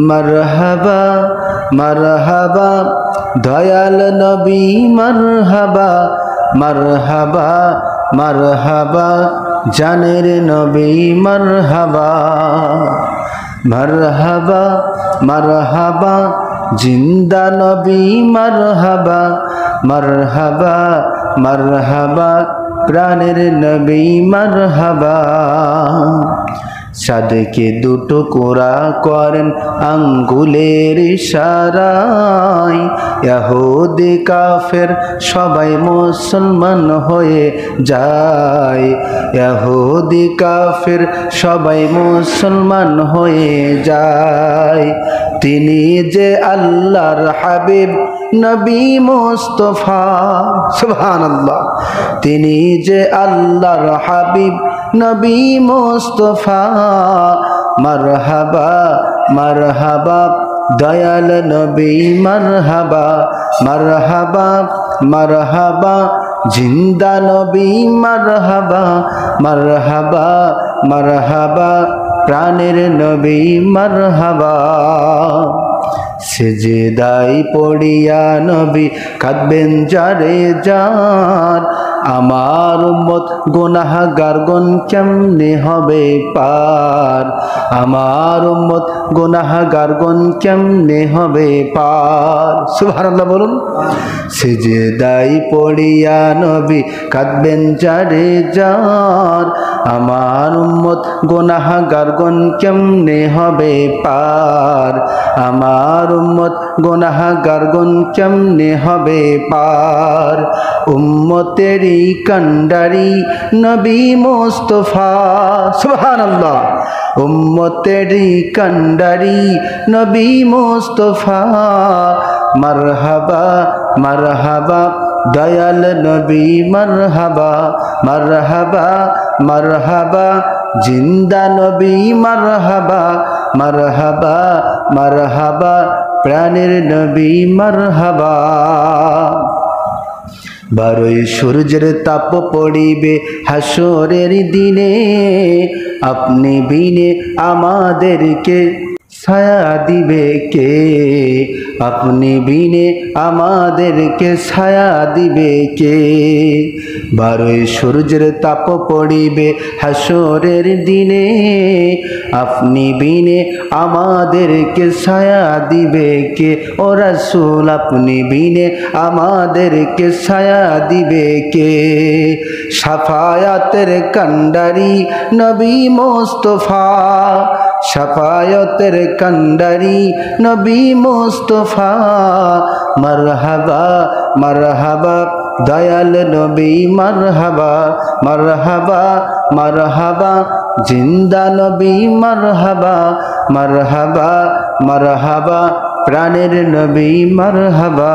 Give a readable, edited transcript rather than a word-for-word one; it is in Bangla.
মারহাবা মারহাবা দয়াল নবী মারহাবা মারহাবা মারহাবা জানের নবী মারহাবা মারহাবা মারহাবা জিন্দা নবী মারহাবা মারহাবা মারহাবা প্রাণের নবী মারহাবা সাদকে দুটো কোরা করেন আঙ্গুলের ইশারায় ইহুদি কাফের সবাই মুসলমান হয়ে যায় ইহুদি কাফের সবাই মুসলমান হয়ে যায় তিনি যে আল্লাহর হাবিব নবী মুস্তাফা সুবহানাল্লাহ তিনি যে আল্লাহর হাবিব নবী মুস্তাফা মারহাবা মারহাবা দয়াল নবী মারহাবা মারহাবা মারহাবা জিন্দা নবী মারহাবা মারহাবা মারহাবা প্রাণের নবী মারহাবা সেজদায় পড়িয়া নবী কাঁদবেন যারে যার আমার উম্মত গুনাহগারগণ কেমনে হবে পার আমার উম্মত গুনাহগারগণ কেমনে হবে পার সুবহানাল্লাহ বলুন সেজদায় পড়িয়া নবী কাঁদবেন যারে যার আমার উম্মত গুনাহগারগণ কেমনে হবে পার আমার উম্মত গুনাহগারগণ কেমনে হবে পার উম্মতেরই কান্ডারি নবী মুস্তাফা সুবহানাল্লাহ উম্মতেরই কান্ডারি নবী মুস্তাফা মারহাবা মারহাবা দয়াল নবী মারহাবা মারহাবা মারহাবা জিন্দা নবী মারহাবা মারহাবা মারহাবা প্রাণের নবী মারহাবা বারোই সূর্যের তাপ পড়িবে হাসরের দিনে আপনি বিনে আমাদেরকে ছায়া দিবে কে আপনি বিনে আমাদেরকে ছায়া দিবে কে বারোই সূর্যের তাপ পড়িবে হাসরের দিনে আপনি বিনে আমাদেরকে ছায়া দিবে কে ও রাসূল আপনি বিনে আমাদেরকে ছায়া দিবে কে শাফায়াতের কান্ডারি নবী মুস্তাফা শাফায়াতের কান্ডারি নবী মুস্তাফা মারহাবা মারহাবা দয়াল নবী মারহাবা মারহাবা মারহাবা জিন্দা নবী মারহাবা মারহাবা মারহাবা প্রাণের নবী মারহাবা।